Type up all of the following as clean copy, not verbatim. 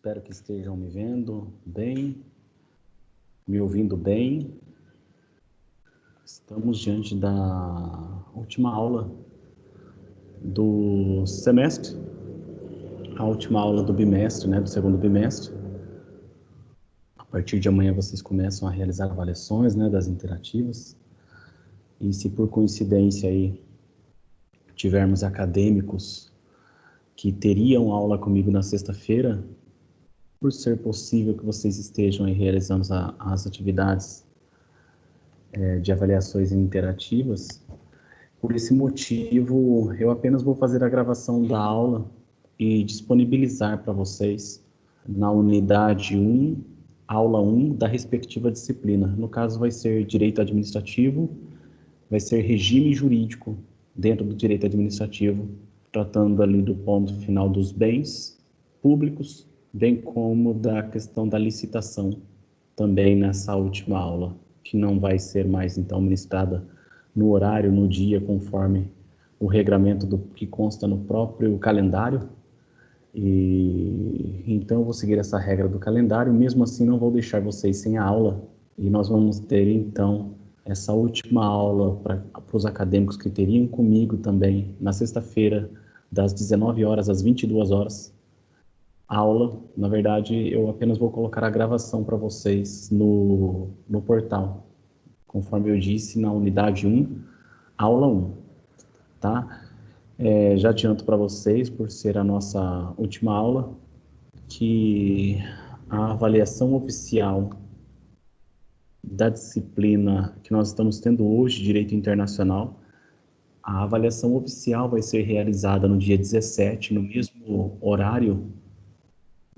Espero que estejam me vendo bem, me ouvindo bem. Estamos diante da última aula do semestre, a última aula do bimestre, do segundo bimestre. A partir de amanhã vocês começam a realizar avaliações, das interativas. E se por coincidência aí tivermos acadêmicos que teriam aula comigo na sexta-feira, por ser possível que vocês estejam aí realizando as atividades de avaliações interativas, por esse motivo eu apenas vou fazer a gravação da aula e disponibilizar para vocês na unidade 1, aula 1 da respectiva disciplina. No caso vai ser direito administrativo, vai ser regime jurídico dentro do direito administrativo, tratando ali do ponto final dos bens públicos, bem como da questão da licitação, também nessa última aula, que não vai ser mais, então, ministrada no horário, no dia, conforme o regramento do que consta no próprio calendário. E então eu vou seguir essa regra do calendário, mesmo assim não vou deixar vocês sem a aula, e nós vamos ter, então, essa última aula para os acadêmicos que teriam comigo também, na sexta-feira, das 19 horas às 22 horas, aula. Na verdade, eu apenas vou colocar a gravação para vocês no portal, conforme eu disse, na unidade 1, aula 1, tá? Já adianto para vocês, por ser a nossa última aula, que a avaliação oficial da disciplina que nós estamos tendo hoje, Direito Internacional, a avaliação oficial vai ser realizada no dia 17, no mesmo horário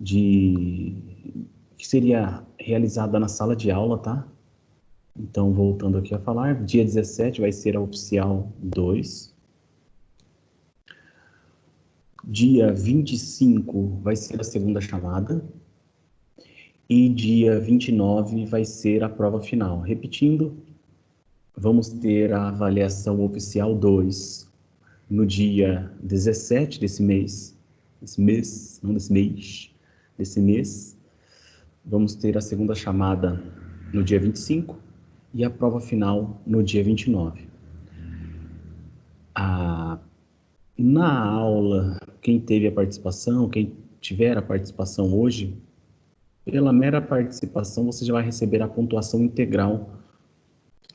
que seria realizada na sala de aula, tá? Então, voltando aqui a falar, dia 17 vai ser a oficial 2. Dia 25 vai ser a segunda chamada. E dia 29 vai ser a prova final. Repetindo, vamos ter a avaliação oficial 2 no dia 17 desse mês. Desse mês. Vamos ter a segunda chamada no dia 25 e a prova final no dia 29. Na aula, quem teve a participação, quem tiver a participação hoje, pela mera participação você já vai receber a pontuação integral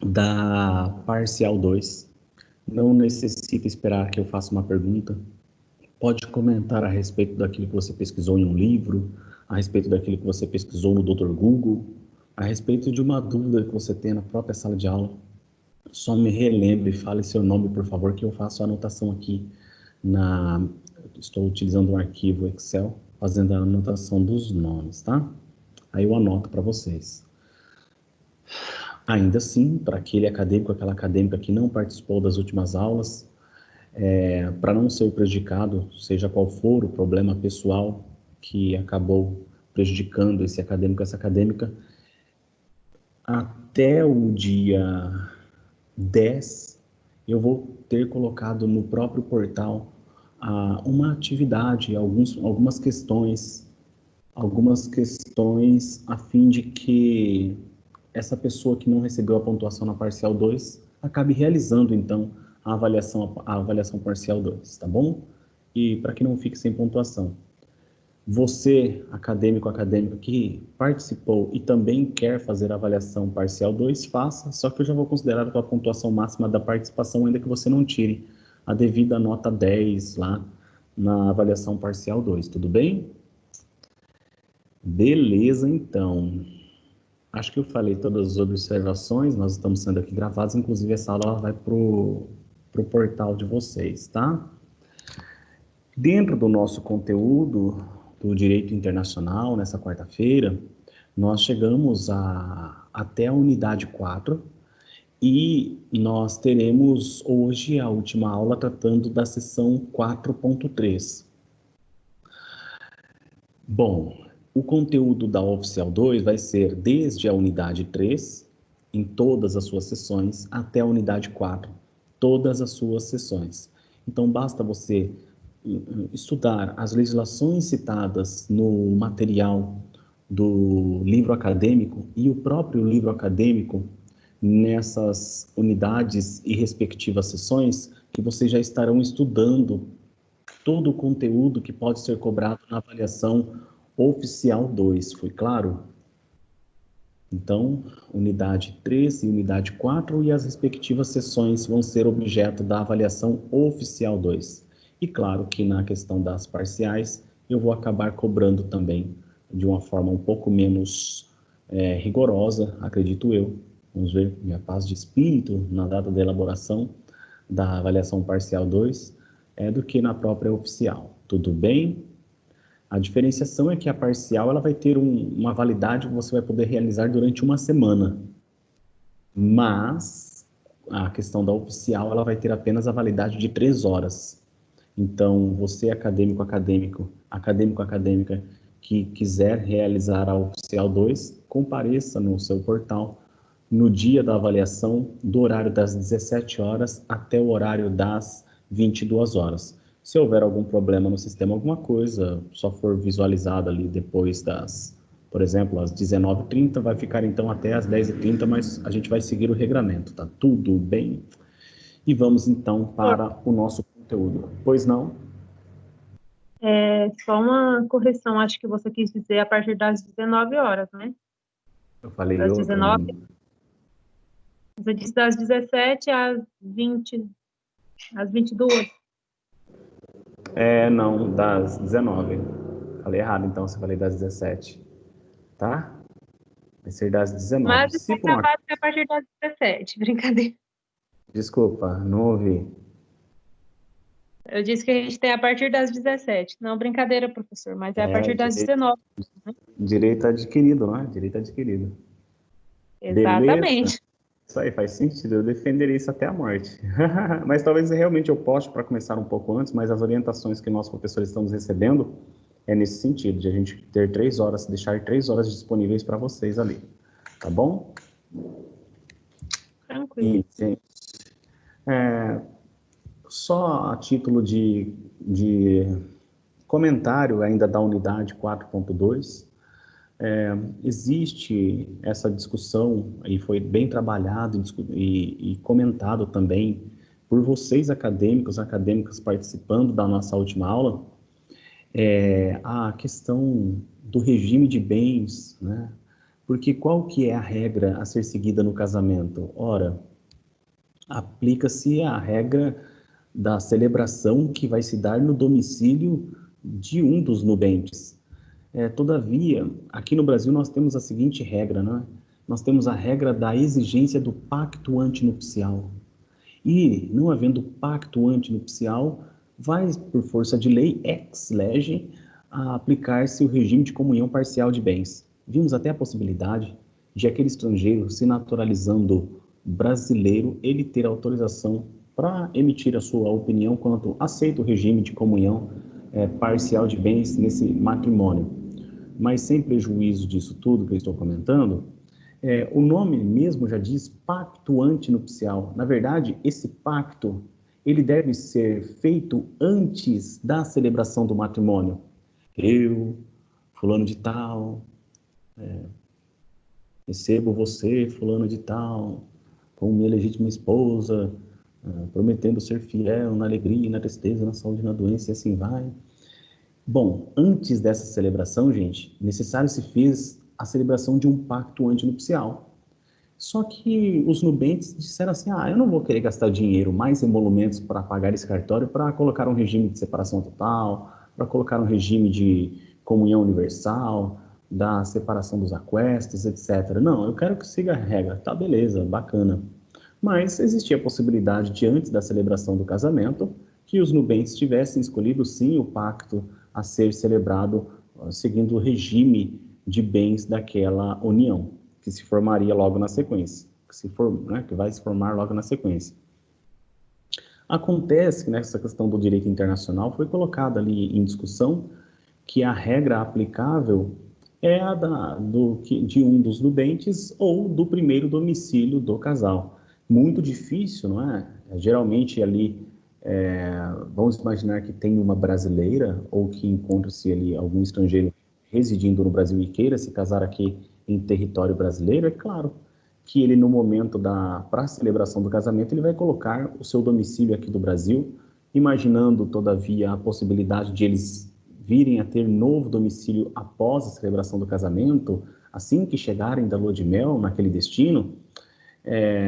da parcial 2. Não necessita esperar que eu faça uma pergunta. Pode comentar a respeito daquilo que você pesquisou em um livro, a respeito daquilo que você pesquisou no Dr. Google, a respeito de uma dúvida que você tem na própria sala de aula. Só me relembre, fale seu nome, por favor, que eu faço a anotação aqui. Estou utilizando um arquivo Excel, fazendo a anotação dos nomes, tá? Aí eu anoto para vocês. Ainda assim, para aquele acadêmico, aquela acadêmica que não participou das últimas aulas, para não ser prejudicado, seja qual for o problema pessoal que acabou prejudicando esse acadêmico, essa acadêmica, até o dia 10, eu vou ter colocado no próprio portal uma atividade, algumas questões a fim de que essa pessoa que não recebeu a pontuação na parcial 2 acabe realizando, então, a avaliação parcial 2, tá bom? E para que não fique sem pontuação. Você, acadêmico, acadêmica que participou e também quer fazer a avaliação parcial 2, faça, só que eu já vou considerar a tua pontuação máxima da participação, ainda que você não tire a devida nota 10 lá na avaliação parcial 2, tudo bem? Beleza, então. Acho que eu falei todas as observações, nós estamos sendo aqui gravados, inclusive essa aula vai para o portal de vocês, tá? Dentro do nosso conteúdo do Direito Internacional, nessa quarta-feira, nós chegamos até a unidade 4 e nós teremos hoje a última aula tratando da seção 4.3. Bom, o conteúdo da Oficial 2 vai ser desde a unidade 3, em todas as suas sessões, até a unidade 4, todas as suas sessões. Então, basta você estudar as legislações citadas no material do livro acadêmico e o próprio livro acadêmico nessas unidades e respectivas sessões, que vocês já estarão estudando todo o conteúdo que pode ser cobrado na avaliação oficial 2, foi claro? Então, unidade 3 e unidade 4 e as respectivas sessões vão ser objeto da avaliação oficial 2. E claro que na questão das parciais, eu vou acabar cobrando também de uma forma um pouco menos rigorosa, acredito eu. Vamos ver minha paz de espírito na data da elaboração da avaliação parcial 2, do que na própria oficial. Tudo bem? A diferenciação é que a parcial ela vai ter uma validade que você vai poder realizar durante uma semana, mas a questão da oficial ela vai ter apenas a validade de 3 horas. Então, você acadêmica, que quiser realizar a oficial 2, compareça no seu portal no dia da avaliação, do horário das 17 horas até o horário das 22 horas. Se houver algum problema no sistema, alguma coisa, só for visualizada ali depois por exemplo, às 19h30, vai ficar então até às 10h30, mas a gente vai seguir o regramento, tá tudo bem? E vamos então para o nosso conteúdo. Pois não? Só uma correção, acho que você quis dizer a partir das 19 horas, né? Eu falei Das outra. 19, você disse das 17 às 20, às 22. Não, das 19. Falei errado, então, se falei das 17. Tá? Vai ser das 19. Mas está gravado que é a partir das 17, brincadeira. Desculpa, não ouvi. Eu disse que a gente tem a partir das 17. Não, brincadeira, professor, mas é a partir das 19. Direito adquirido, não é? Direito adquirido. Exatamente. Beleza? Isso aí faz sentido, eu defenderia isso até a morte. Mas talvez realmente eu poste para começar um pouco antes, mas as orientações que nós professores estamos recebendo é nesse sentido, de a gente ter 3 horas, deixar 3 horas disponíveis para vocês ali. Tá bom? Tranquilo. E, gente, só a título de comentário ainda da unidade 4.2, existe essa discussão, e foi bem trabalhado e comentado também por vocês acadêmicas participando da nossa última aula, a questão do regime de bens, né? Porque qual que é a regra a ser seguida no casamento? Ora, aplica-se a regra da celebração que vai se dar no domicílio de um dos nubentes. Todavia, aqui no Brasil nós temos a seguinte regra, né? Nós temos a regra da exigência do pacto antinupcial. E, não havendo pacto antinupcial, vai, por força de lei, ex lege, a aplicar-se o regime de comunhão parcial de bens. Vimos até a possibilidade de aquele estrangeiro se naturalizando brasileiro, ele ter autorização para emitir a sua opinião quanto aceita o regime de comunhão parcial de bens nesse matrimônio. Mas sem prejuízo disso tudo que eu estou comentando, o nome mesmo já diz pacto antinupcial. Na verdade, esse pacto ele deve ser feito antes da celebração do matrimônio. Eu, fulano de tal, recebo você, fulano de tal, como minha legítima esposa, prometendo ser fiel na alegria, na tristeza, na saúde, na doença, e assim vai. Bom, antes dessa celebração, gente, necessário se fez a celebração de um pacto antinupcial. Só que os nubentes disseram assim, eu não vou querer gastar dinheiro, mais emolumentos para pagar esse cartório, para colocar um regime de separação total, para colocar um regime de comunhão universal, da separação dos aquestos, etc. Não, eu quero que siga a regra. Tá, beleza, bacana. Mas existia a possibilidade de, antes da celebração do casamento, que os nubentes tivessem escolhido, sim, o pacto a ser celebrado seguindo o regime de bens daquela união, que se formaria logo na sequência, que vai se formar logo na sequência. Acontece que nessa questão do direito internacional foi colocada ali em discussão que a regra aplicável é a de um dos nubentes ou do primeiro domicílio do casal. Muito difícil, não é? Geralmente ali Vamos imaginar que tem uma brasileira ou que encontra-se ali algum estrangeiro residindo no Brasil e queira se casar aqui em território brasileiro, é claro que ele, no momento para a celebração do casamento, ele vai colocar o seu domicílio aqui do Brasil, imaginando, todavia, a possibilidade de eles virem a ter novo domicílio após a celebração do casamento, assim que chegarem da lua de mel naquele destino.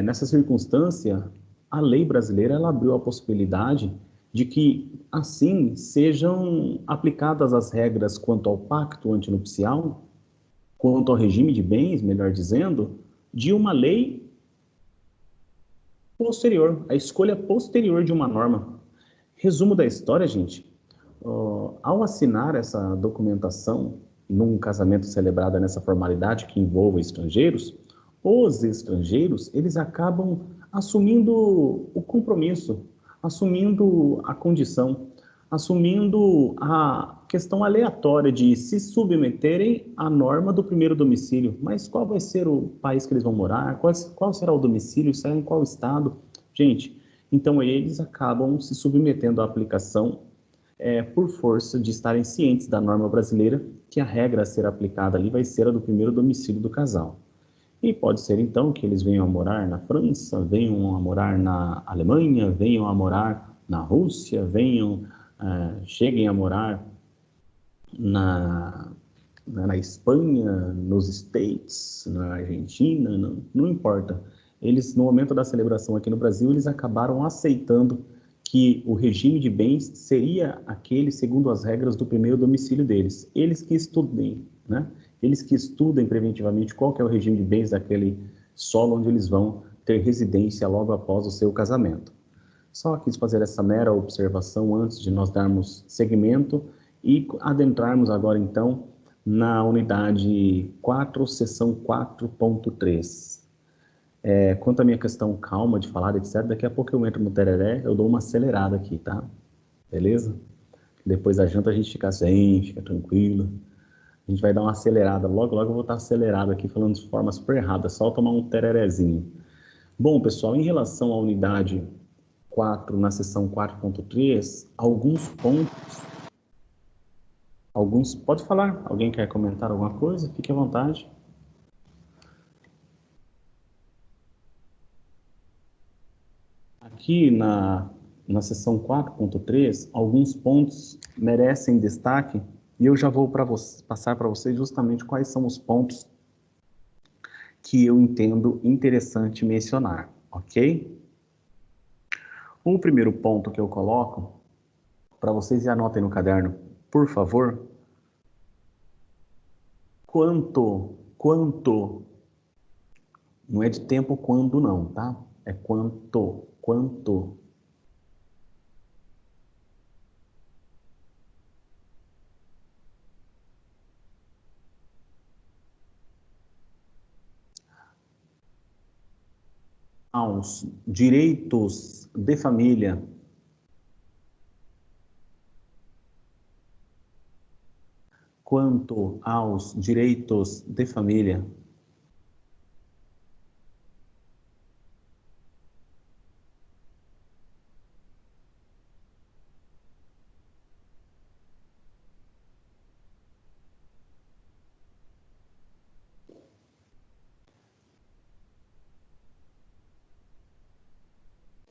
Nessa circunstância, a lei brasileira ela abriu a possibilidade de que, assim, sejam aplicadas as regras quanto ao pacto antinupcial, quanto ao regime de bens, melhor dizendo, de uma lei posterior, a escolha posterior de uma norma. Resumo da história, gente. Ao assinar essa documentação num casamento celebrado nessa formalidade que envolva estrangeiros, os estrangeiros, eles acabam assumindo o compromisso, assumindo a condição, assumindo a questão aleatória de se submeterem à norma do primeiro domicílio. Mas qual vai ser o país que eles vão morar? Qual será o domicílio? Será em qual estado? Gente, então eles acabam se submetendo à aplicação por força de estarem cientes da norma brasileira, que a regra a ser aplicada ali vai ser a do primeiro domicílio do casal. E pode ser, então, que eles venham a morar na França, venham a morar na Alemanha, venham a morar na Rússia, cheguem a morar na Espanha, nos States, na Argentina, não importa. Eles, no momento da celebração aqui no Brasil, eles acabaram aceitando que o regime de bens seria aquele segundo as regras do primeiro domicílio deles. Eles que estudem, né? Eles que estudem preventivamente qual que é o regime de bens daquele solo onde eles vão ter residência logo após o seu casamento. Só quis fazer essa mera observação antes de nós darmos seguimento e adentrarmos agora, então, na unidade 4, seção 4.3. Quanto à minha questão calma de falar, etc., daqui a pouco eu entro no tereré, eu dou uma acelerada aqui, tá? Beleza? Depois da janta a gente fica zen, fica tranquilo. A gente vai dar uma acelerada. Logo, logo eu vou estar acelerado aqui, falando de forma super errada, só tomar um tererezinho. Bom, pessoal, em relação à unidade 4, na seção 4.3, pode falar? Alguém quer comentar alguma coisa? Fique à vontade. Aqui na seção 4.3, alguns pontos merecem destaque e eu já vou passar para vocês justamente quais são os pontos que eu entendo interessante mencionar, ok? O primeiro ponto que eu coloco, para vocês, e anotem no caderno, por favor. Quanto, não é de tempo quando não, tá? É quanto. Aos direitos de família. Quanto aos direitos de família.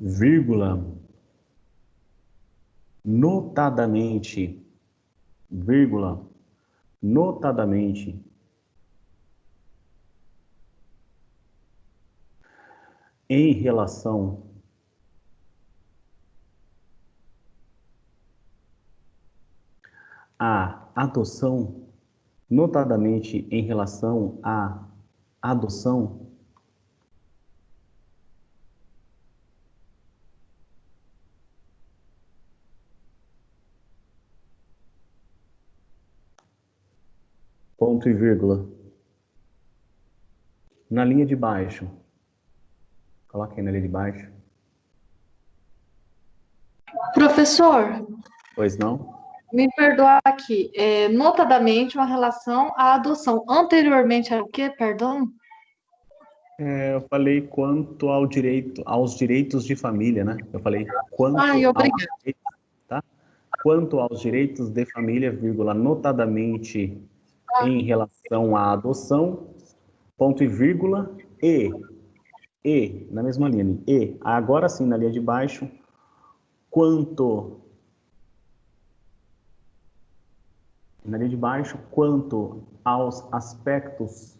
Vírgula, notadamente, vírgula, notadamente, em relação à adoção, notadamente em relação à adoção, ponto e vírgula. Na linha de baixo, coloque aí na linha de baixo. Professor, Pois não? me perdoar aqui. Notadamente, uma relação à adoção. Anteriormente era o quê, perdão? Eu falei quanto aos direitos de família, né? Eu falei quanto Ai, aos obrigada. direitos, tá? Quanto aos direitos de família, vírgula, notadamente em relação à adoção, ponto e vírgula, na mesma linha, agora sim, na linha de baixo, quanto, na linha de baixo, quanto aos aspectos,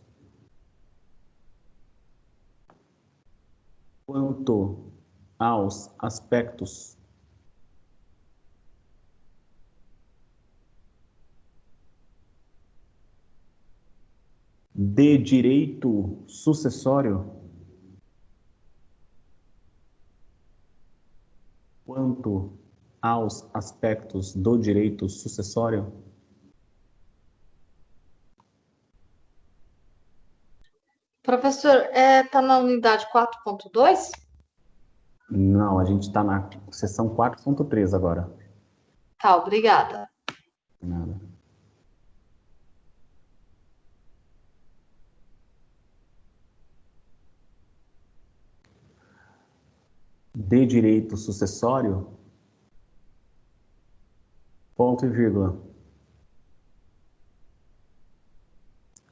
de direito sucessório, quanto aos aspectos do direito sucessório. Professor, tá na unidade 4.2? Não, a gente está na seção 4.3 agora. Tá, obrigada. Nada. De direito sucessório, ponto e vírgula.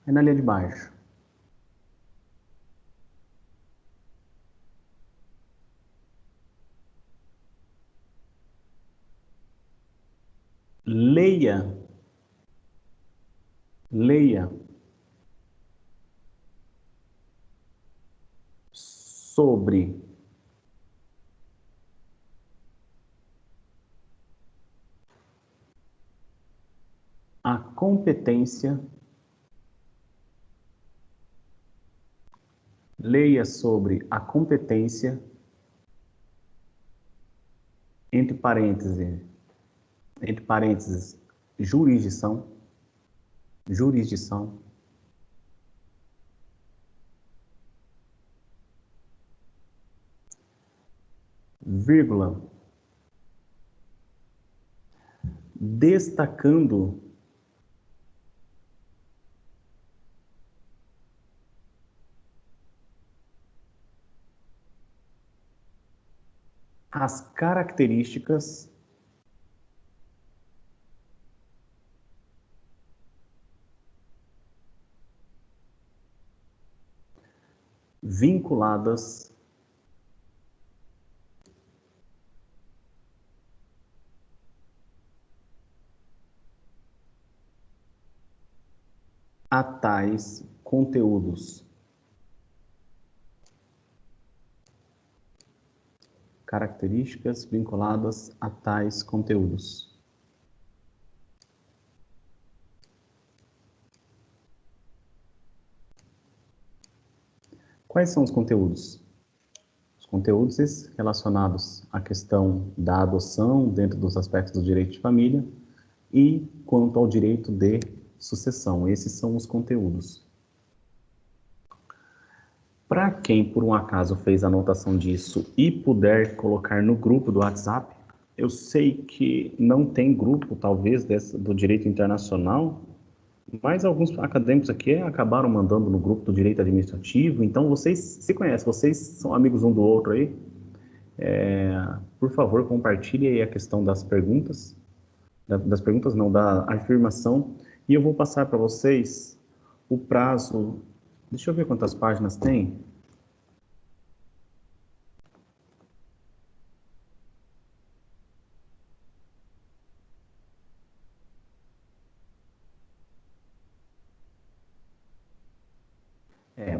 É na linha de baixo. Leia sobre a competência, leia sobre a competência, entre parênteses, jurisdição, vírgula, destacando as características vinculadas a tais conteúdos. Características vinculadas a tais conteúdos. Quais são os conteúdos? Os conteúdos relacionados à questão da adoção dentro dos aspectos do direito de família e quanto ao direito de sucessão. Esses são os conteúdos. Para quem, por um acaso, fez a anotação disso e puder colocar no grupo do WhatsApp, eu sei que não tem grupo, talvez, do direito internacional, mas alguns acadêmicos aqui acabaram mandando no grupo do direito administrativo, então vocês se conhecem, vocês são amigos um do outro aí. Por favor, compartilhe aí a questão das perguntas, da afirmação, e eu vou passar para vocês o prazo. Deixa eu ver quantas páginas tem.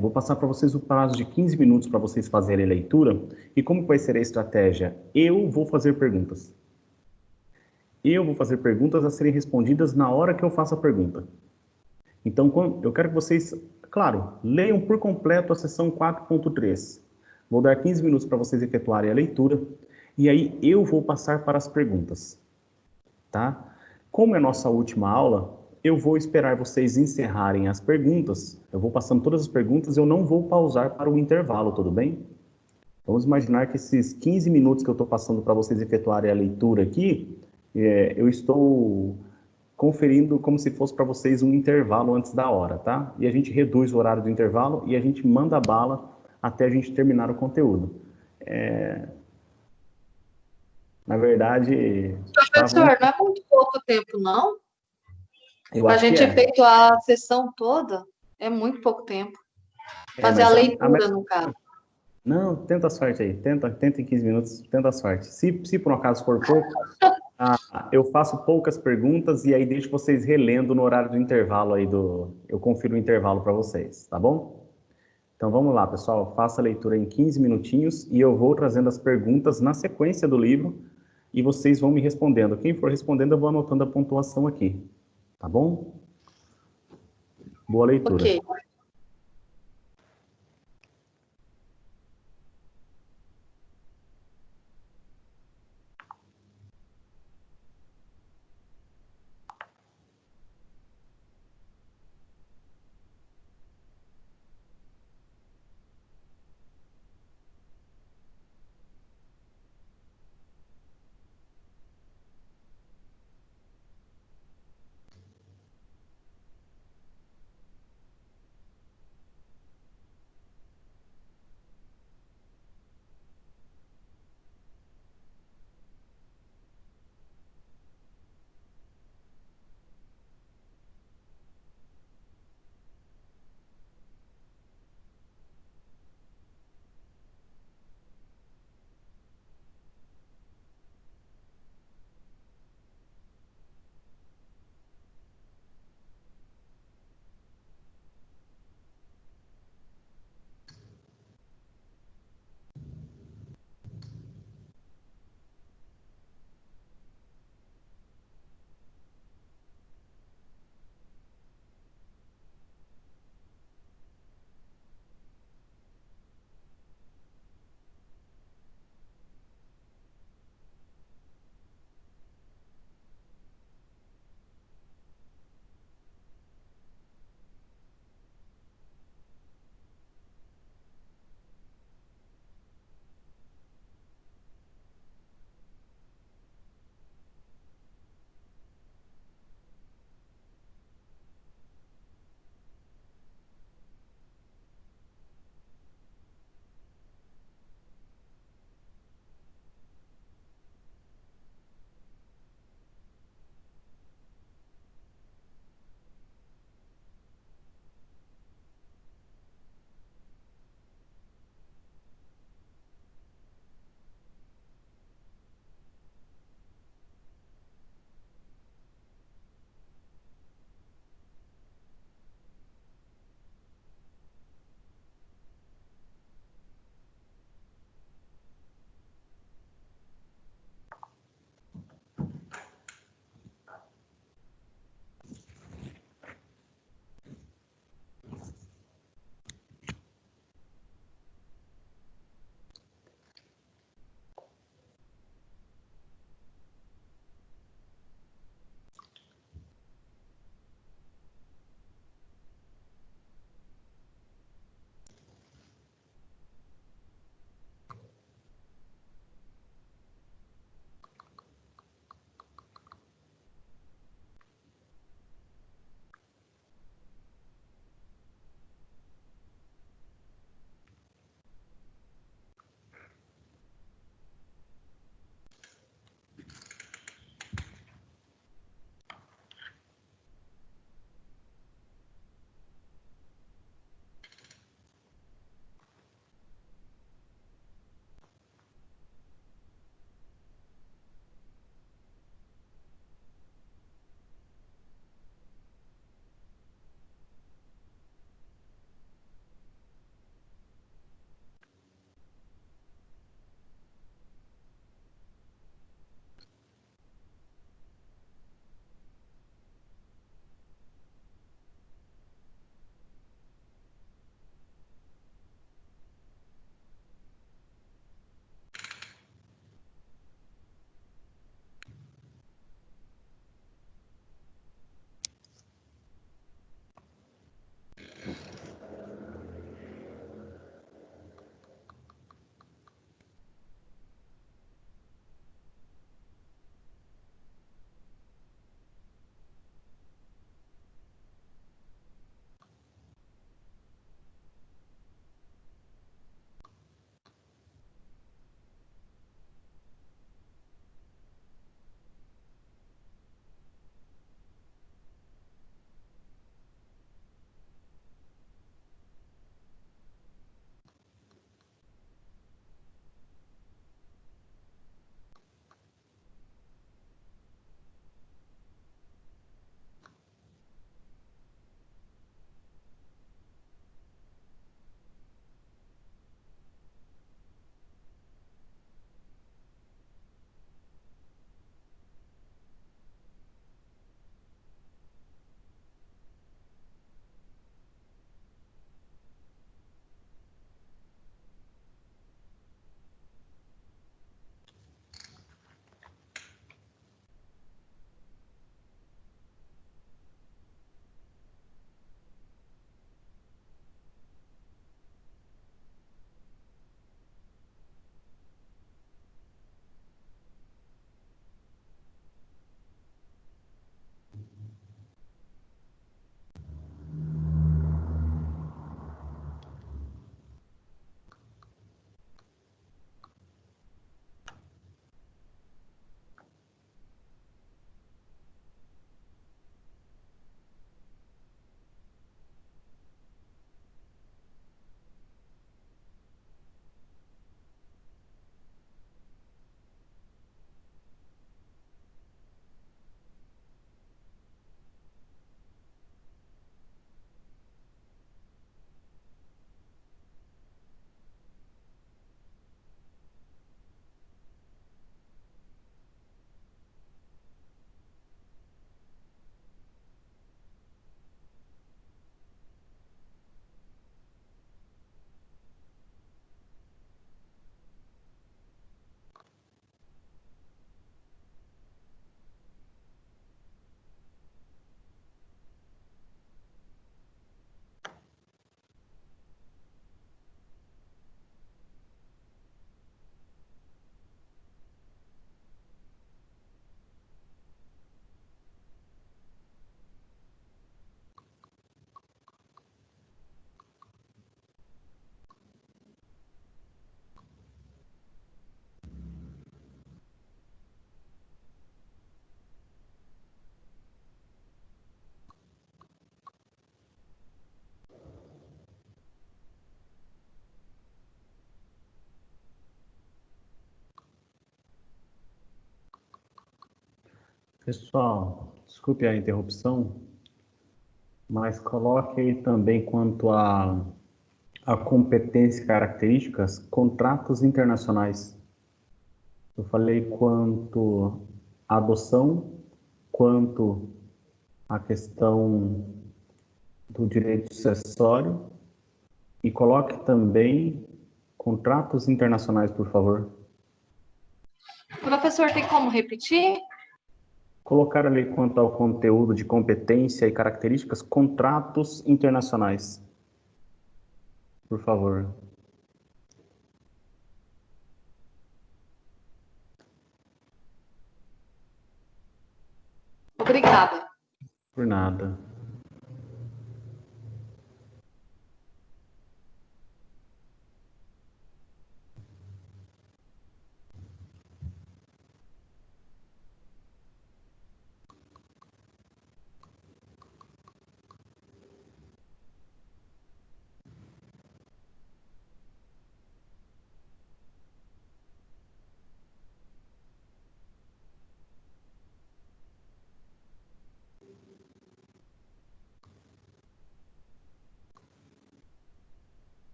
Vou passar para vocês o prazo de 15 minutos para vocês fazerem a leitura. E como vai ser a estratégia? Eu vou fazer perguntas. Eu vou fazer perguntas a serem respondidas na hora que eu faço a pergunta. Então, eu quero que vocês, claro, leiam por completo a seção 4.3. Vou dar 15 minutos para vocês efetuarem a leitura. E aí eu vou passar para as perguntas. Tá? Como é a nossa última aula, eu vou esperar vocês encerrarem as perguntas. Eu vou passando todas as perguntas, eu não vou pausar para o intervalo, tudo bem? Vamos imaginar que esses 15 minutos que eu estou passando para vocês efetuarem a leitura aqui, eu estou conferindo como se fosse para vocês um intervalo antes da hora, tá? E a gente reduz o horário do intervalo e a gente manda bala até a gente terminar o conteúdo. Na verdade... Professor, não é muito pouco tempo, não? Eu A acho que gente é. feito a sessão toda, é muito pouco tempo. Fazer a Mas leitura, no caso. Não, tenta a sorte aí. Tenta em 15 minutos, tenta a sorte. Se por um acaso for pouco, eu faço poucas perguntas e aí deixo vocês relendo no horário do intervalo aí eu confiro o intervalo para vocês, tá bom? Então vamos lá, pessoal. Faça a leitura em 15 minutinhos e eu vou trazendo as perguntas na sequência do livro e vocês vão me respondendo. Quem for respondendo, eu vou anotando a pontuação aqui, tá bom? Boa leitura. Ok. Pessoal, desculpe a interrupção, mas coloque aí também quanto a competência e características, contratos internacionais. Eu falei quanto à adoção, quanto à questão do direito sucessório, e coloque também contratos internacionais, por favor. Professor, tem como repetir? Colocar ali quanto ao conteúdo de competência e características, contratos internacionais, por favor. Obrigada. Por nada.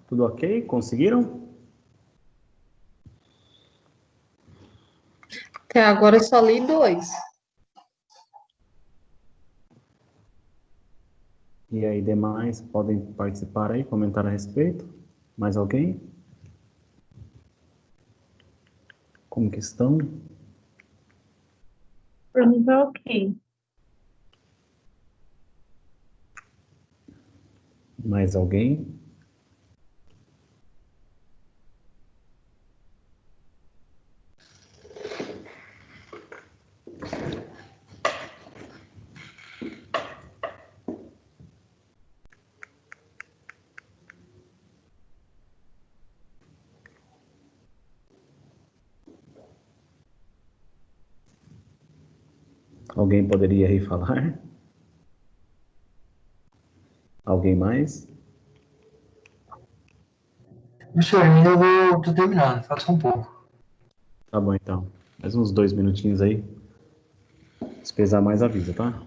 Tudo ok? Conseguiram? Até agora eu só li 2. E aí, demais, podem participar aí, comentar a respeito? Mais alguém? Como que estão? Por mim tá ok. Mais alguém? Alguém poderia aí falar? Alguém mais? Professor, ainda tô terminando, falta só um pouco. Tá bom, então. Mais uns 2 minutinhos aí. Se pesar mais, avisa, tá?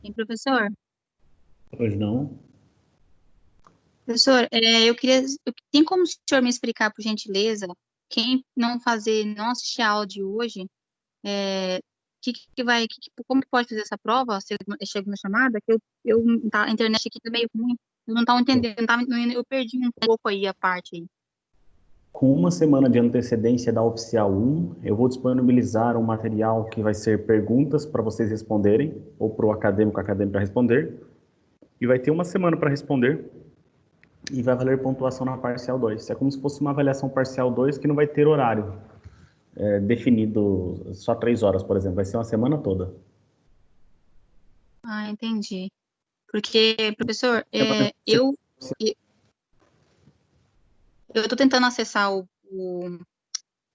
Sim, professor? Hoje não? Professor, tem como o senhor me explicar, por gentileza, quem não assistir a aula de hoje, como que pode fazer essa prova? Se chega na chamada, a internet aqui tá meio ruim, eu não estava entendendo, eu perdi um pouco aí a parte aí. Com uma semana de antecedência da oficial 1, eu vou disponibilizar um material que vai ser perguntas para vocês responderem, ou para o acadêmico para responder, e vai ter uma semana para responder, e vai valer pontuação na parcial 2. É como se fosse uma avaliação parcial 2 que não vai ter horário definido, só 3 horas, por exemplo, vai ser uma semana toda. Ah, entendi. Porque, professor, eu estou tentando acessar o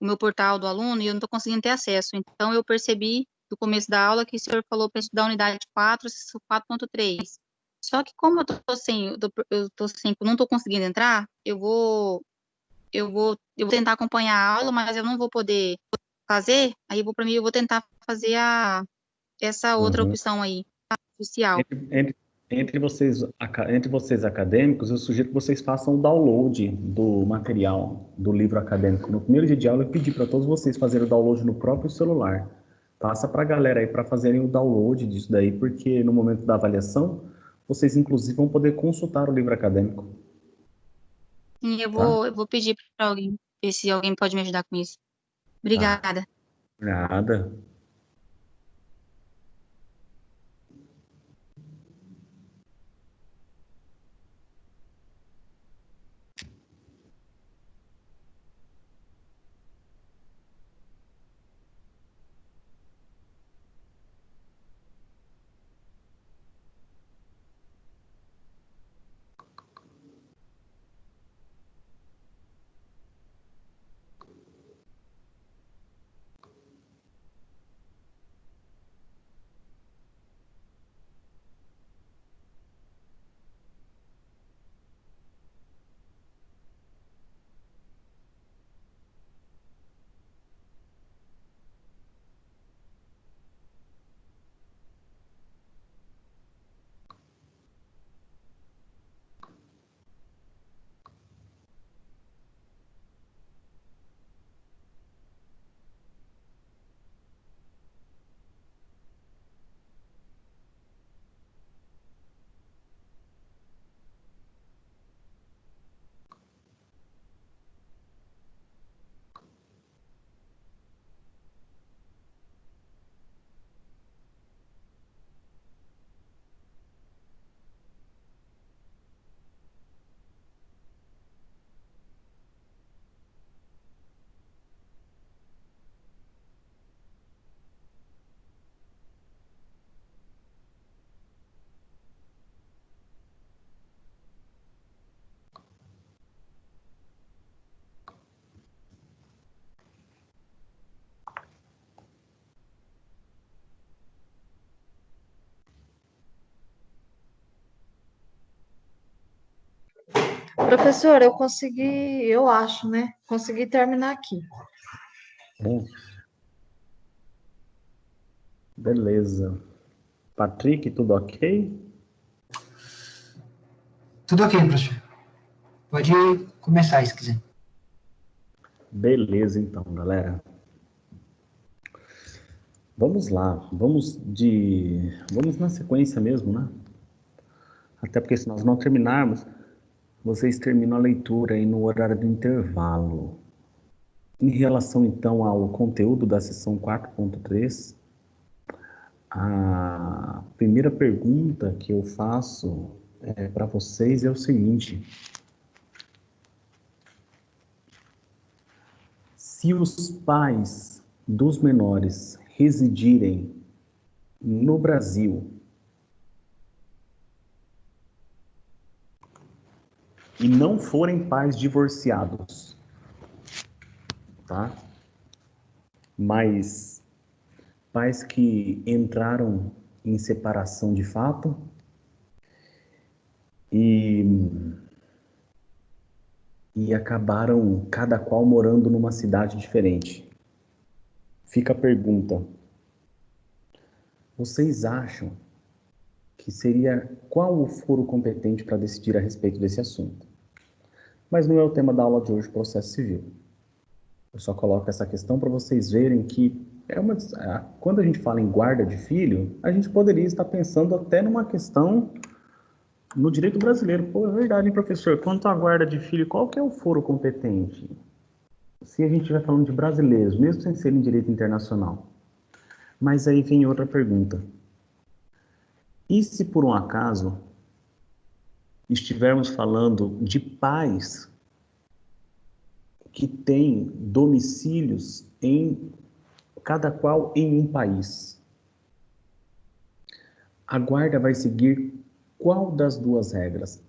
meu portal do aluno e eu não estou conseguindo ter acesso. Então, eu percebi no começo da aula que o senhor falou para estudar a unidade 4, 4.3. Só que como eu não estou conseguindo entrar, eu vou tentar acompanhar a aula, mas eu não vou poder fazer, aí eu vou tentar fazer essa outra opção aí, oficial. Entre vocês acadêmicos, eu sugiro que vocês façam o download do material do livro acadêmico. No primeiro dia de aula, eu pedi para todos vocês fazerem o download no próprio celular. Passa para a galera aí para fazerem o download disso daí, porque no momento da avaliação, vocês inclusive vão poder consultar o livro acadêmico. Sim, eu vou pedir para alguém, ver se alguém pode me ajudar com isso. Obrigada. Nada. Professor, eu consegui, eu acho, né? Consegui terminar aqui. Bom. Beleza. Patrick, tudo ok? Tudo ok, professor. Pode começar se quiser. Beleza, então, galera. Vamos lá, vamos na sequência mesmo, né? Até porque se nós não terminarmos, vocês terminam a leitura aí no horário do intervalo. Em relação, então, ao conteúdo da sessão 4.3, a primeira pergunta que eu faço para vocês é o seguinte: se os pais dos menores residirem no Brasil e não forem pais divorciados, tá? Mas pais que entraram em separação de fato e acabaram cada qual morando numa cidade diferente. Fica a pergunta: vocês acham que seria qual o foro competente para decidir a respeito desse assunto. Mas não é o tema da aula de hoje, processo civil. Eu só coloco essa questão para vocês verem que quando a gente fala em guarda de filho, a gente poderia estar pensando até numa questão no direito brasileiro. Pô, é verdade, hein, professor? Quanto à guarda de filho, qual que é o foro competente? Se a gente estiver falando de brasileiros, mesmo sem serem direito internacional. Mas aí vem outra pergunta. E se por um acaso estivermos falando de pais que têm domicílios cada qual em um país? A guarda vai seguir qual das duas regras?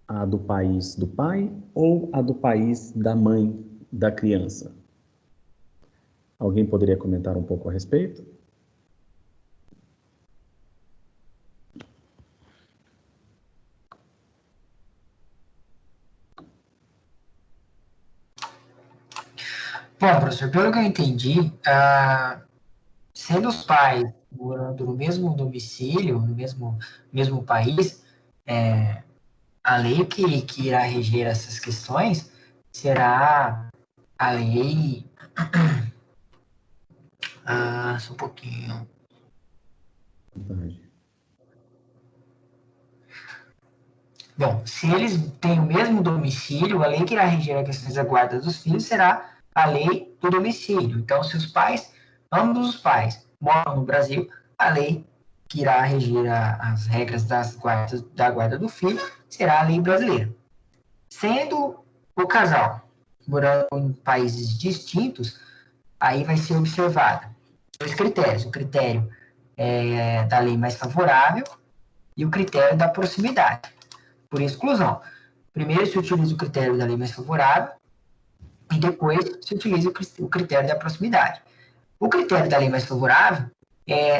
A do país do pai ou a do país da mãe da criança? Alguém poderia comentar um pouco a respeito? Bom, professor, pelo que eu entendi, sendo os pais morando no mesmo domicílio, no mesmo país, a lei que irá reger essas questões será a lei. Só um pouquinho. Verdade. Bom, se eles têm o mesmo domicílio, a lei que irá reger a questão da guarda dos filhos será a lei do domicílio. Então, se os pais, ambos os pais, moram no Brasil, a lei que irá reger as regras da guarda do filho será a lei brasileira. Sendo o casal morando em países distintos, aí vai ser observado dois critérios. O critério da lei mais favorável e o critério da proximidade. Por exclusão. Primeiro se utiliza o critério da lei mais favorável e depois se utiliza o critério da proximidade. O critério da lei mais favorável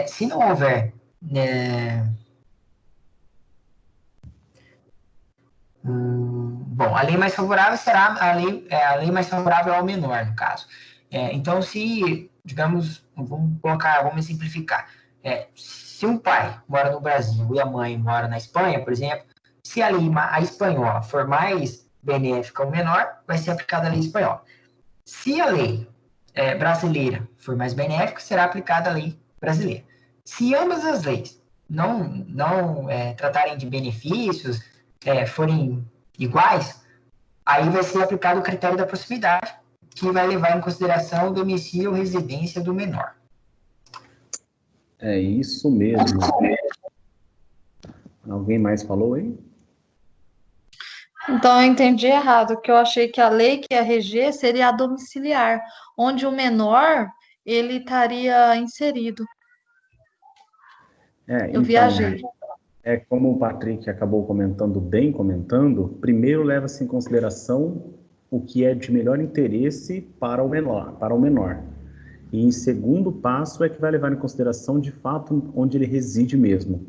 se não houver bom, a lei mais favorável será a lei mais favorável ao menor, no caso. Então, se, digamos, vamos simplificar. Se um pai mora no Brasil e a mãe mora na Espanha, por exemplo, se a lei espanhola for mais benéfica ao menor, vai ser aplicada a lei espanhola. Se a lei brasileira for mais benéfica, será aplicada a lei brasileira. Se ambas as leis não tratarem de benefícios, forem iguais, aí vai ser aplicado o critério da proximidade, que vai levar em consideração o domicílio ou residência do menor. É isso mesmo. Alguém mais falou aí? Então, eu entendi errado, que eu achei que a lei que ia reger seria a domiciliar, onde o menor, ele estaria inserido. Eu Então, viajei. como o Patrick acabou comentando, primeiro leva-se em consideração o que é de melhor interesse para o menor. E em segundo passo é que vai levar em consideração, de fato, onde ele reside mesmo.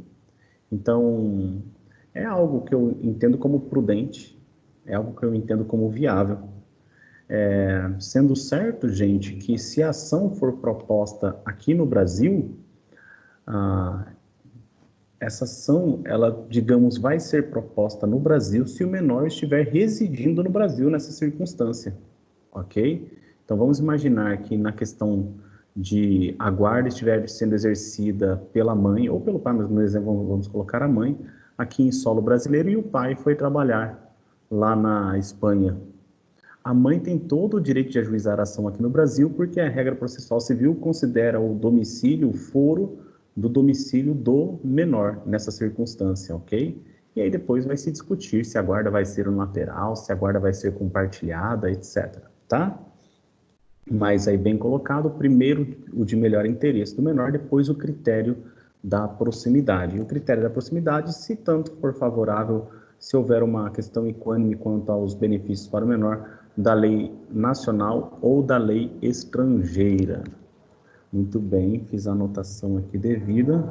Então, é algo que eu entendo como prudente, é algo que eu entendo como viável. Sendo certo, gente, que se a ação for proposta aqui no Brasil, essa ação, ela, digamos, vai ser proposta no Brasil se o menor estiver residindo no Brasil nessa circunstância, ok? Então, vamos imaginar que na questão de a guarda estiver sendo exercida pela mãe, ou pelo pai, mas no exemplo vamos colocar a mãe, aqui em solo brasileiro, e o pai foi trabalhar lá na Espanha. A mãe tem todo o direito de ajuizar a ação aqui no Brasil, porque a regra processual civil considera o domicílio, o foro do domicílio do menor nessa circunstância, ok? E aí depois vai se discutir se a guarda vai ser unilateral, se a guarda vai ser compartilhada, etc, tá? Mas aí bem colocado, primeiro o de melhor interesse do menor, depois o critério da proximidade. E o critério da proximidade, se tanto for favorável, se houver uma questão equânime quanto aos benefícios para o menor, da lei nacional ou da lei estrangeira. Muito bem, fiz a anotação aqui devida.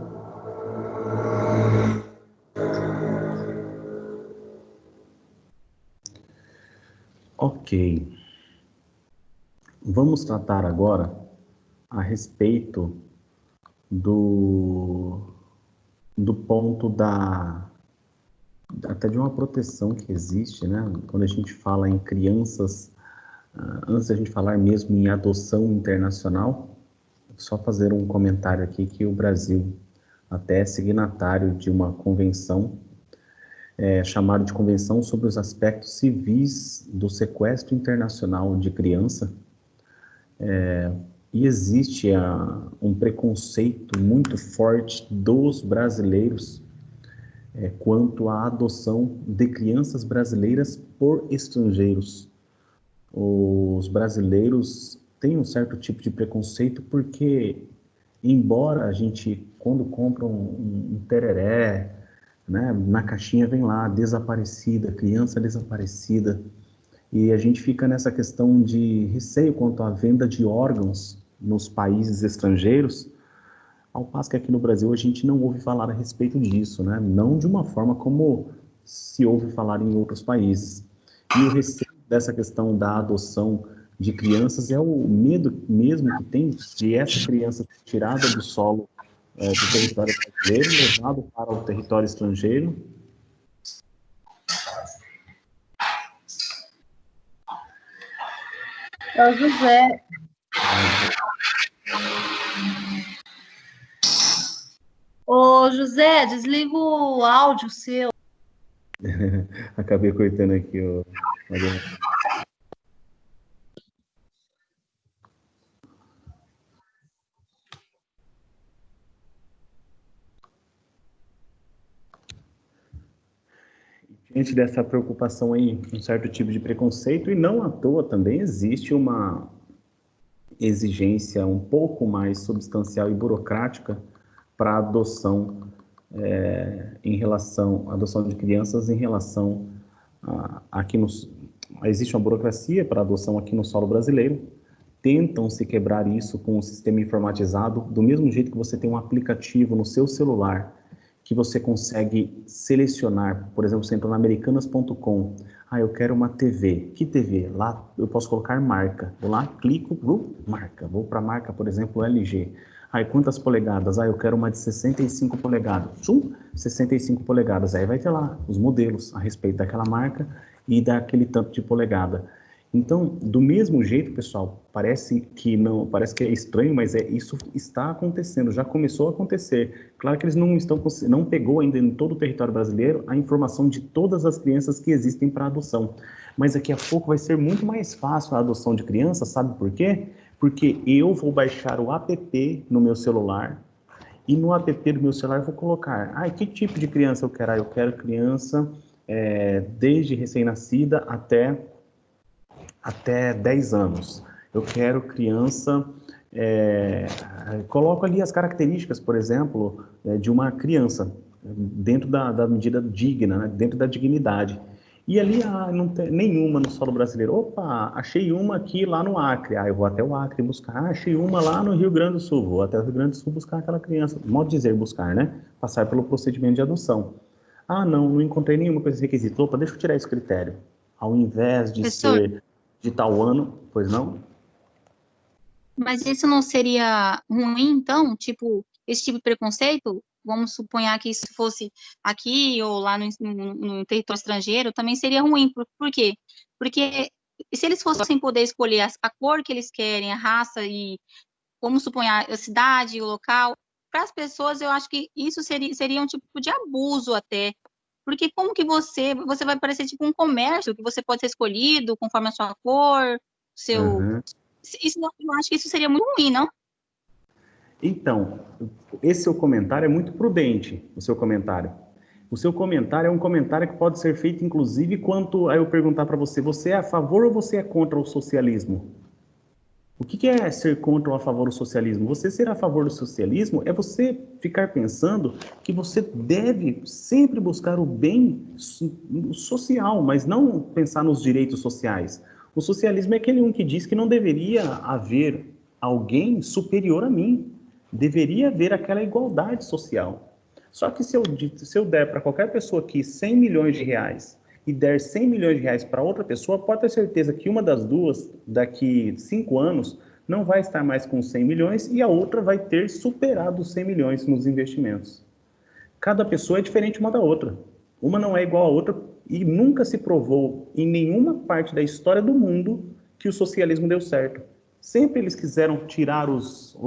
Ok. Vamos tratar agora a respeito do ponto até de uma proteção que existe, né? Quando a gente fala em crianças, antes da gente falar mesmo em adoção internacional, só fazer um comentário aqui que o Brasil até é signatário de uma convenção, chamada de Convenção sobre os Aspectos Civis do Sequestro Internacional de Criança, e existe um preconceito muito forte dos brasileiros quanto à adoção de crianças brasileiras por estrangeiros. Os brasileiros têm um certo tipo de preconceito porque, embora a gente, quando compra um tereré, né, na caixinha vem lá, desaparecida, criança desaparecida, e a gente fica nessa questão de receio quanto à venda de órgãos nos países estrangeiros, ao passo que aqui no Brasil a gente não ouve falar a respeito disso, né? Não de uma forma como se ouve falar em outros países. E o receio dessa questão da adoção de crianças é o medo mesmo que tem de essa criança ser tirada do solo do território brasileiro, levado para o território estrangeiro. É o José. Ô, José, desliga o áudio seu. Acabei cortando aqui, ó. Diante dessa preocupação aí, um certo tipo de preconceito, e não à toa também existe uma exigência um pouco mais substancial e burocrática para a adoção adoção de crianças em relação existe uma burocracia para adoção aqui no solo brasileiro. Tentam se quebrar isso com um sistema informatizado, do mesmo jeito que você tem um aplicativo no seu celular que você consegue selecionar, por exemplo, você entra na americanas.com, eu quero uma TV, que TV? Lá eu posso colocar marca, vou lá, clico, marca, vou para a marca, por exemplo, LG. Quantas polegadas? Eu quero uma de 65 polegadas, 65 polegadas, aí vai ter lá os modelos a respeito daquela marca e daquele tanto de polegada. Então, do mesmo jeito, pessoal, parece que é estranho, mas isso está acontecendo, já começou a acontecer. Claro que eles não pegou ainda em todo o território brasileiro a informação de todas as crianças que existem para adoção. Mas daqui a pouco vai ser muito mais fácil a adoção de crianças, sabe por quê? Porque eu vou baixar o app no meu celular e no app do meu celular eu vou colocar, que tipo de criança eu quero? Eu quero criança desde recém-nascida até 10 anos. Eu quero criança... coloco ali as características, por exemplo, de uma criança, dentro da medida digna, né? Dentro da dignidade. E ali, não tem nenhuma no solo brasileiro. Opa, achei uma aqui lá no Acre. Eu vou até o Acre buscar. Achei uma lá no Rio Grande do Sul. Vou até o Rio Grande do Sul buscar aquela criança. Modo de dizer, buscar, né? Passar pelo procedimento de adoção. Não encontrei nenhuma com esse requisito. Opa, deixa eu tirar esse critério. Ao invés de ser de tal ano, pois não? Mas isso não seria ruim, então? Tipo, esse tipo de preconceito? Vamos suponhar que isso fosse aqui ou lá no território estrangeiro, também seria ruim. Por quê? Porque se eles fossem poder escolher a cor que eles querem, a raça e, vamos suponhar, a cidade, o local, para as pessoas, eu acho que isso seria um tipo de abuso até. Porque como que você vai parecer tipo um comércio, que você pode ser escolhido conforme a sua cor, seu... Uhum. Eu acho que isso seria muito ruim, não? Então, esse seu comentário é muito prudente, o seu comentário. O seu comentário é um comentário que pode ser feito, inclusive, quanto a eu perguntar para você, você é a favor ou você é contra o socialismo? O que é ser contra ou a favor do socialismo? Você ser a favor do socialismo é você ficar pensando que você deve sempre buscar o bem social, mas não pensar nos direitos sociais. O socialismo é aquele que diz que não deveria haver alguém superior a mim. Deveria haver aquela igualdade social. Só que se eu der para qualquer pessoa aqui 100 milhões de reais e der 100 milhões de reais para outra pessoa, pode ter certeza que uma das duas, daqui 5 anos, não vai estar mais com 100 milhões e a outra vai ter superado os 100 milhões nos investimentos. Cada pessoa é diferente uma da outra. Uma não é igual à outra e nunca se provou em nenhuma parte da história do mundo que o socialismo deu certo. Sempre eles quiseram tirar os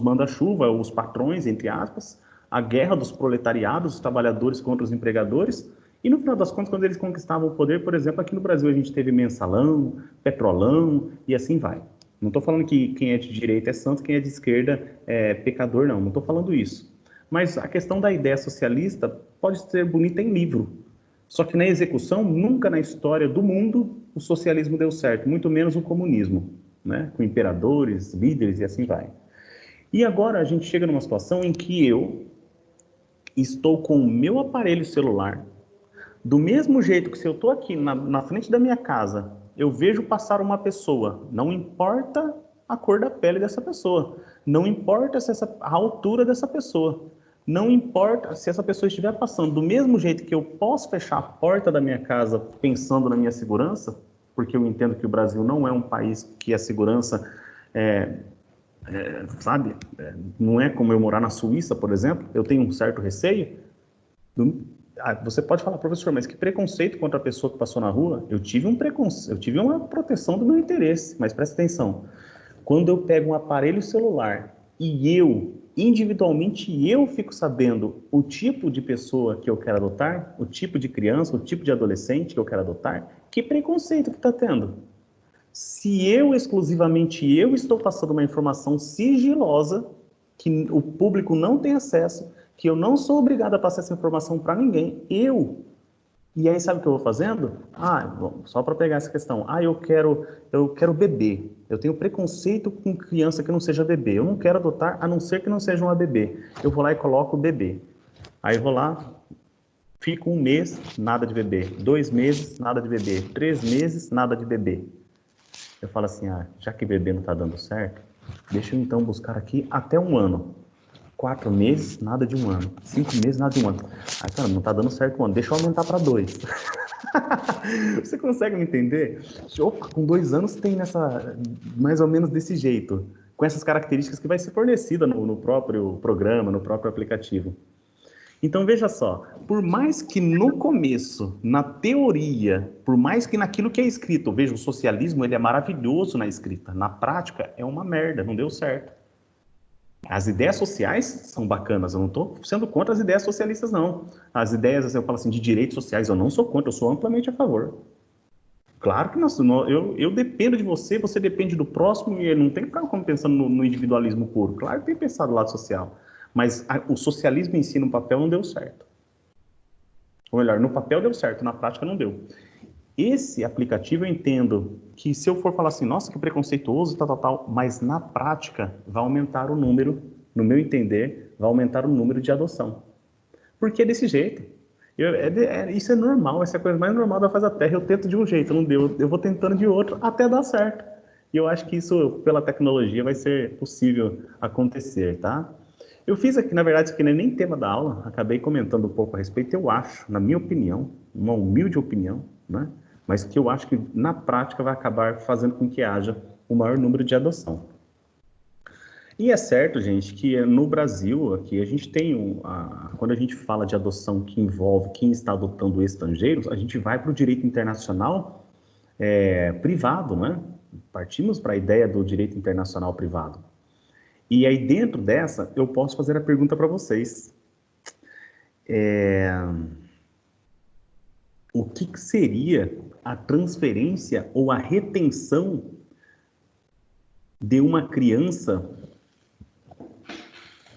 manda-chuva, os patrões, entre aspas, a guerra dos proletariados, os trabalhadores contra os empregadores, e no final das contas, quando eles conquistavam o poder, por exemplo, aqui no Brasil a gente teve mensalão, petrolão e assim vai. Não estou falando que quem é de direita é santo, quem é de esquerda é pecador, não estou falando isso. Mas a questão da ideia socialista pode ser bonita em livro, só que na execução, nunca na história do mundo o socialismo deu certo, muito menos o comunismo, né? Com imperadores, líderes e assim vai. E agora a gente chega numa situação em que eu estou com o meu aparelho celular, do mesmo jeito que se eu estou aqui na frente da minha casa, eu vejo passar uma pessoa, não importa a cor da pele dessa pessoa, não importa a altura dessa pessoa, não importa se essa pessoa estiver passando, do mesmo jeito que eu posso fechar a porta da minha casa pensando na minha segurança, porque eu entendo que o Brasil não é um país que a segurança não é como eu morar na Suíça, por exemplo, eu tenho um certo receio. Você pode falar, professor, mas que preconceito contra a pessoa que passou na rua? Eu tive um preconceito, eu tive uma proteção do meu interesse, mas presta atenção. Quando eu pego um aparelho celular e individualmente eu fico sabendo o tipo de pessoa que eu quero adotar, o tipo de criança, o tipo de adolescente que eu quero adotar, que preconceito que está tendo? Se exclusivamente eu estou passando uma informação sigilosa, que o público não tem acesso, que eu não sou obrigado a passar essa informação para ninguém, E aí sabe o que eu vou fazendo? Bom, só para pegar essa questão. Eu quero bebê. Eu tenho preconceito com criança que não seja bebê. Eu não quero adotar, a não ser que não seja uma bebê. Eu vou lá e coloco o bebê. Aí eu vou lá, fico 1 mês, nada de bebê. 2 meses, nada de bebê. 3 meses, nada de bebê. Eu falo assim, já que bebê não está dando certo, deixa eu então buscar aqui até 1 ano. 4 meses, nada de 1 ano. 5 meses, nada de 1 ano. Cara, não tá dando certo 1 ano. Deixa eu aumentar para 2. Você consegue me entender? Opa, com 2 anos tem mais ou menos desse jeito. Com essas características que vai ser fornecida no próprio programa, no próprio aplicativo. Então, veja só. Por mais que no começo, na teoria, por mais que naquilo que é escrito, veja, o socialismo ele é maravilhoso na escrita. Na prática, é uma merda, não deu certo. As ideias sociais são bacanas, eu não estou sendo contra as ideias socialistas, não. As ideias, eu falo assim, de direitos sociais, eu não sou contra, eu sou amplamente a favor. Claro que eu dependo de você, você depende do próximo, e não tem para como pensando no individualismo puro. Claro que tem que pensar do lado social, mas o socialismo em si, no papel, não deu certo. Ou melhor, no papel deu certo, na prática não deu. Esse aplicativo eu entendo que se eu for falar assim, nossa, que preconceituoso, tal, mas na prática vai aumentar o número, no meu entender, vai aumentar o número de adoção. Porque é desse jeito. Isso é normal, essa é a coisa mais normal da face da Terra. Eu tento de um jeito, não deu, eu vou tentando de outro até dar certo. E eu acho que isso, pela tecnologia, vai ser possível acontecer, tá? Eu fiz aqui, na verdade, isso aqui não é nem tema da aula, acabei comentando um pouco a respeito, eu acho, na minha opinião, uma humilde opinião, né? Mas que eu acho que na prática vai acabar fazendo com que haja o maior número de adoção. E é certo, gente, que no Brasil, aqui, a gente tem, quando a gente fala de adoção que envolve quem está adotando estrangeiros, a gente vai para o direito internacional privado, né? Partimos para a ideia do direito internacional privado. E aí, dentro dessa, eu posso fazer a pergunta para vocês. O que seria a transferência ou a retenção de uma criança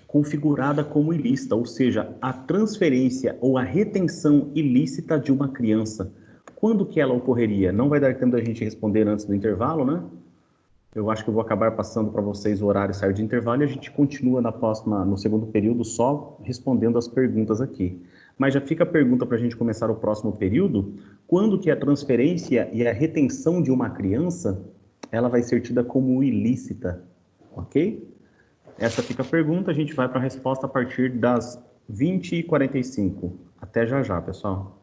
configurada como ilícita, ou seja, a transferência ou a retenção ilícita de uma criança? Quando que ela ocorreria? Não vai dar tempo da gente responder antes do intervalo, né? Eu acho que eu vou acabar passando para vocês o horário certo de intervalo e a gente continua no segundo período só respondendo as perguntas aqui. Mas já fica a pergunta para a gente começar o próximo período, quando que a transferência e a retenção de uma criança, ela vai ser tida como ilícita, ok? Essa fica a pergunta, a gente vai para a resposta a partir das 20h45. Até já, pessoal.